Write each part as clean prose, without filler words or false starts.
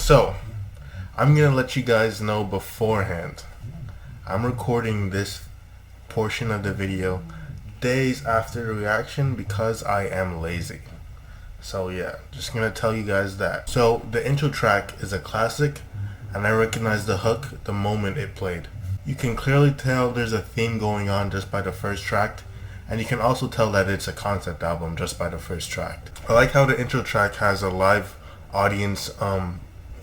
So, I'm gonna let you guys know beforehand. I'm recording this portion of the video days after the reaction because I am lazy. So yeah, just gonna tell you guys that. So the intro track is a classic, and I recognized the hook the moment it played. You can clearly tell there's a theme going on just by the first track, and you can also tell that it's a concept album just by the first track. I like how the intro track has a live audience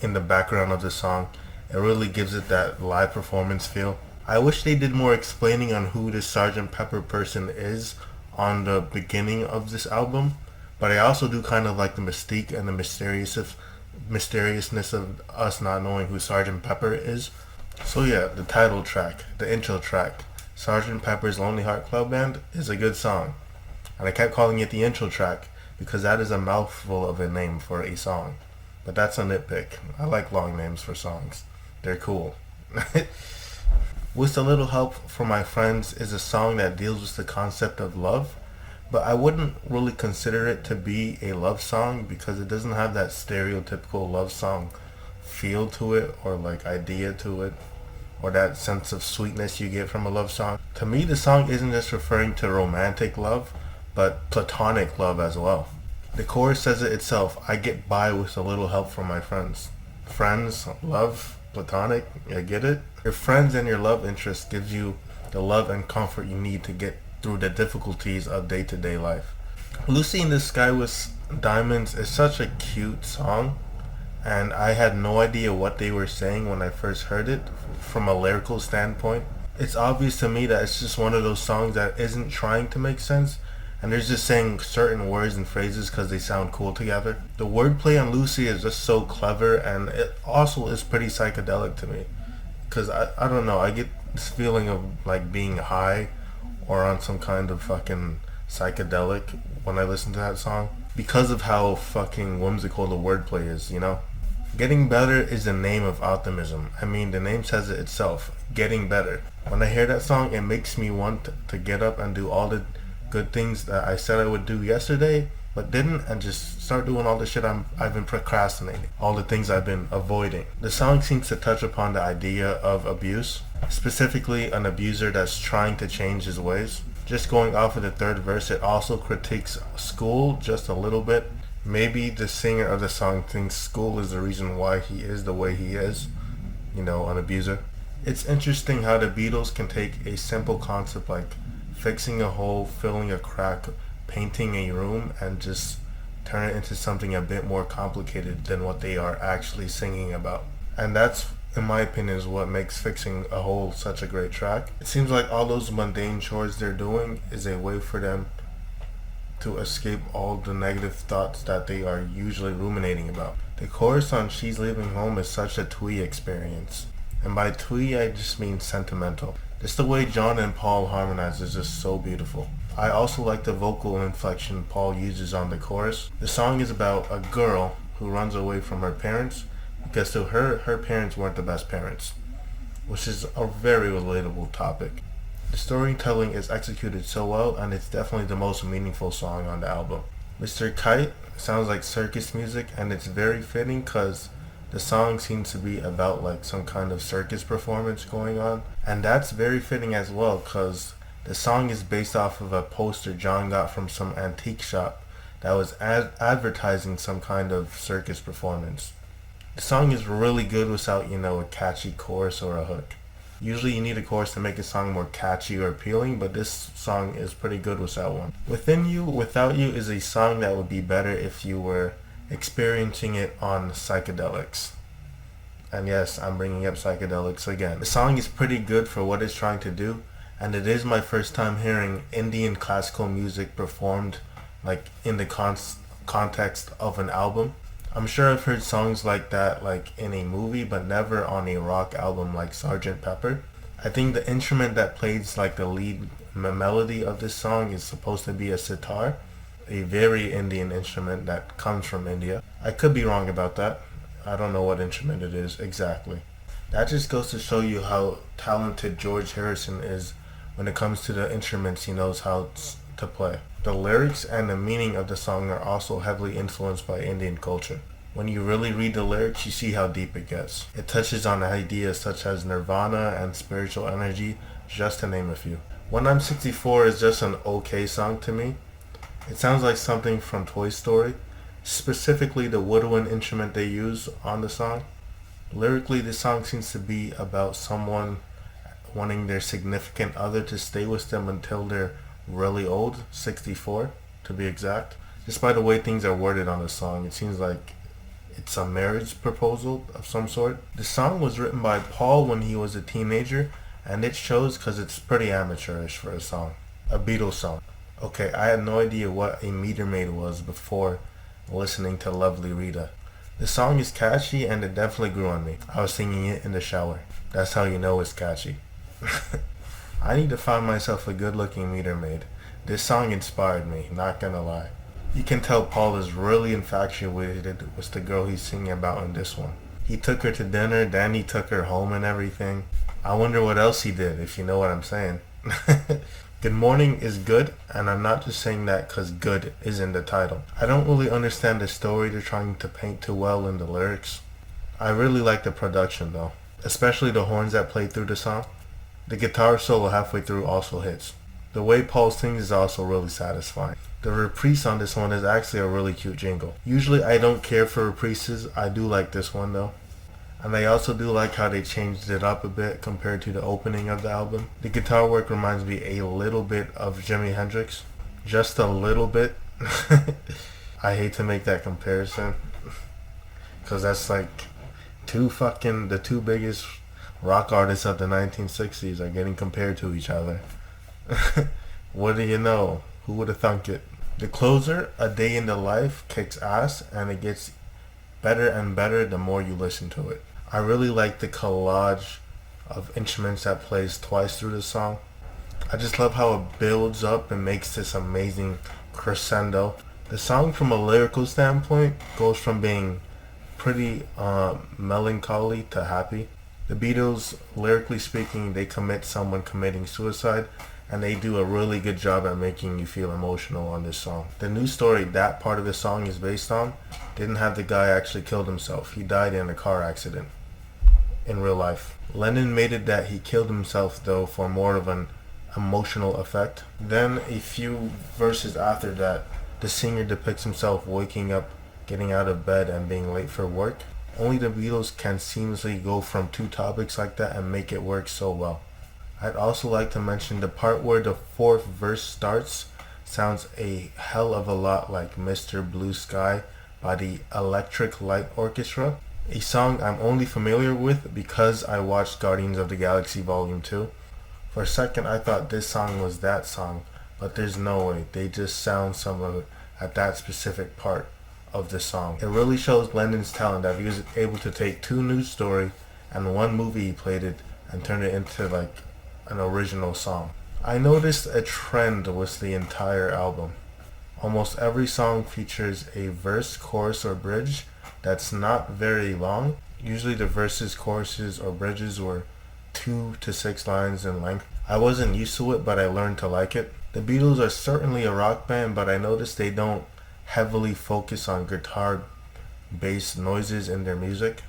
in the background of the song. It really gives it that live performance feel. I wish they did more explaining on who this Sargent Pepper person is on the beginning of this album, but I also do kind of like the mystique and the mysteriousness of us not knowing who Sargent Pepper is. So yeah, the title track, the intro track, Sargent Pepper's Lonely Heart Club Band, is a good song. And I kept calling it the intro track because that is a mouthful of a name for a song. But that's a nitpick. I like long names for songs. They're cool. With a Little Help from My Friends is a song that deals with the concept of love, but I wouldn't really consider it to be a love song because it doesn't have that stereotypical love song feel to it or like idea to it or that sense of sweetness you get from a love song. To me, the song isn't just referring to romantic love, but platonic love as well. The chorus says it itself, I get by with a little help from my friends. Friends, love, platonic, you get it? Your friends and your love interest gives you the love and comfort you need to get through the difficulties of day-to-day life. Lucy in the Sky with Diamonds is such a cute song, and I had no idea what they were saying when I first heard it from a lyrical standpoint. It's obvious to me that it's just one of those songs that isn't trying to make sense, and they're just saying certain words and phrases because they sound cool together. The wordplay on Lucy is just so clever, and it also is pretty psychedelic to me. Because I don't know, I get this feeling of like being high or on some kind of fucking psychedelic when I listen to that song. Because of how fucking whimsical the wordplay is, you know? Getting better is the name of optimism. I mean, the name says it itself. Getting better. When I hear that song, it makes me want to get up and do all the good things that I said I would do yesterday but didn't, and just start doing all the shit I've been procrastinating, all the things I've been avoiding. The song seems to touch upon the idea of abuse, specifically an abuser that's trying to change his ways. Just going off of the third verse, it also critiques school just a little bit. Maybe the singer of the song thinks school is the reason why he is the way he is, you know, an abuser. It's interesting how the Beatles can take a simple concept like fixing a hole, filling a crack, painting a room, and just turn it into something a bit more complicated than what they are actually singing about. And that's, in my opinion, is what makes Fixing a Hole such a great track. It seems like all those mundane chores they're doing is a way for them to escape all the negative thoughts that they are usually ruminating about. The chorus on She's Leaving Home is such a twee experience. And by twee, I just mean sentimental. Just the way John and Paul harmonize is just so beautiful. I also like the vocal inflection Paul uses on the chorus. The song is about a girl who runs away from her parents because to her parents weren't the best parents, which is a very relatable topic. The storytelling is executed so well, and it's definitely the most meaningful song on the album. Mr. Kite sounds like circus music, and it's very fitting because the song seems to be about like some kind of circus performance going on, and that's very fitting as well because the song is based off of a poster John got from some antique shop that was advertising some kind of circus performance. The song is really good without, you know, a catchy chorus or a hook. Usually you need a chorus to make a song more catchy or appealing, but this song is pretty good without one. Within You, Without You is a song that would be better if you were experiencing it on psychedelics. And yes, I'm bringing up psychedelics again. The song is pretty good for what it's trying to do, and it is my first time hearing Indian classical music performed like in the context of an album. I'm sure I've heard songs like that like in a movie, but never on a rock album like Sargent Pepper. I think the instrument that plays like the lead melody of this song is supposed to be a sitar, a very Indian instrument that comes from India. I could be wrong about that. I don't know what instrument it is exactly. That just goes to show you how talented George Harrison is when it comes to the instruments he knows how to play. The lyrics and the meaning of the song are also heavily influenced by Indian culture. When you really read the lyrics, you see how deep it gets. It touches on ideas such as nirvana and spiritual energy, just to name a few. When I'm 64 is just an okay song to me. It sounds like something from Toy Story, specifically the woodwind instrument they use on the song. Lyrically, this song seems to be about someone wanting their significant other to stay with them until they're really old, 64 to be exact. Just by the way things are worded on the song, it seems like it's a marriage proposal of some sort. The song was written by Paul when he was a teenager, and it shows because it's pretty amateurish for a song. A Beatles song. Okay, I had no idea what a meter maid was before listening to Lovely Rita. The song is catchy and it definitely grew on me. I was singing it in the shower. That's how you know it's catchy. I need to find myself a good looking meter maid. This song inspired me, not gonna lie. You can tell Paul is really infatuated with the girl he's singing about in this one. He took her to dinner, then he took her home and everything. I wonder what else he did, if you know what I'm saying. Good Morning is good, and I'm not just saying that because good is in the title. I don't really understand the story they're trying to paint too well in the lyrics. I really like the production though, especially the horns that play through the song. The guitar solo halfway through also hits. The way Paul sings is also really satisfying. The reprise on this one is actually a really cute jingle. Usually I don't care for reprises, I do like this one though. And I also do like how they changed it up a bit compared to the opening of the album. The guitar work reminds me a little bit of Jimi Hendrix. Just a little bit. I hate to make that comparison. Because that's like the two biggest rock artists of the 1960s are getting compared to each other. What do you know? Who would have thunk it? The closer, A Day in the Life, kicks ass and it gets better and better the more you listen to it. I really like the collage of instruments that plays twice through the song. I just love how it builds up and makes this amazing crescendo. The song from a lyrical standpoint goes from being pretty melancholy to happy. The Beatles, lyrically speaking, they commit someone committing suicide, and they do a really good job at making you feel emotional on this song. The news story that part of the song is based on didn't have the guy actually killed himself. He died in a car accident in real life. Lennon made it that he killed himself though for more of an emotional effect. Then a few verses after that, the singer depicts himself waking up, getting out of bed and being late for work. Only the Beatles can seamlessly go from two topics like that and make it work so well. I'd also like to mention the part where the fourth verse starts sounds a hell of a lot like Mr. Blue Sky by the Electric Light Orchestra, a song I'm only familiar with because I watched Guardians of the Galaxy Volume 2. For a second I thought this song was that song, but there's no way. They just sound similar at that specific part of the song. It really shows Lennon's talent that he was able to take two news story and one movie he played it and turn it into like an original song. I noticed a trend with the entire album. Almost every song features a verse, chorus, or bridge that's not very long. Usually the verses, choruses, or bridges were 2 to 6 lines in length. I wasn't used to it, but I learned to like it. The Beatles are certainly a rock band, but I noticed they don't heavily focus on guitar bass noises in their music.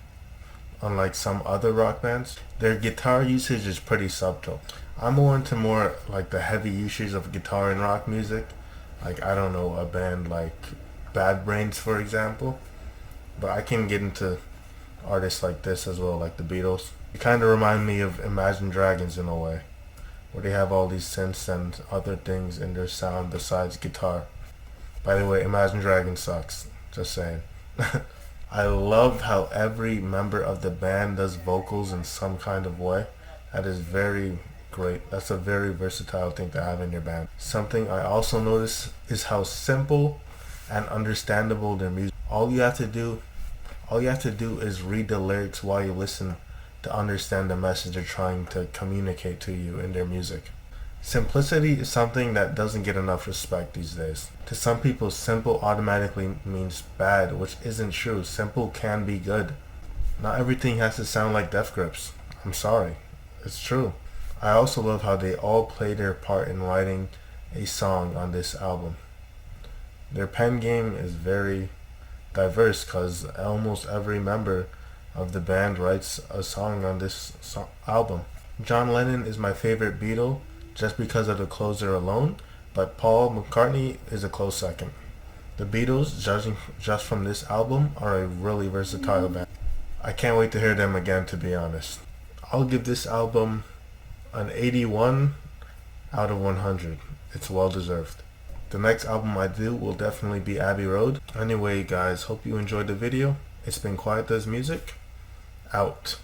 Unlike some other rock bands, their guitar usage is pretty subtle. I'm more into more like the heavy usage of guitar in rock music. Like, I don't know, a band like Bad Brains, for example. But I can get into artists like this as well, like the Beatles. They kind of remind me of Imagine Dragons in a way, where they have all these synths and other things in their sound besides guitar. By the way, Imagine Dragons sucks. Just saying. I love how every member of the band does vocals in some kind of way. That is very great. That's a very versatile thing to have in your band. Something I also notice is how simple and understandable their music. All you have to do is read the lyrics while you listen to understand the message they're trying to communicate to you in their music. Simplicity is something that doesn't get enough respect these days. To some people, simple automatically means bad, which isn't true. Simple can be good. Not everything has to sound like Death Grips. I'm sorry. It's true. I also love how they all play their part in writing a song on this album. Their pen game is very, diverse because almost every member of the band writes a song on this album. John Lennon is my favorite Beatle just because of the closer alone, but Paul McCartney is a close second. The Beatles, judging just from this album, are a really versatile band. I can't wait to hear them again, to be honest. I'll give this album an 81 out of 100. It's well deserved. The next album I do will definitely be Abbey Road. Anyway guys, hope you enjoyed the video. It's been Quiet Does Music. Out.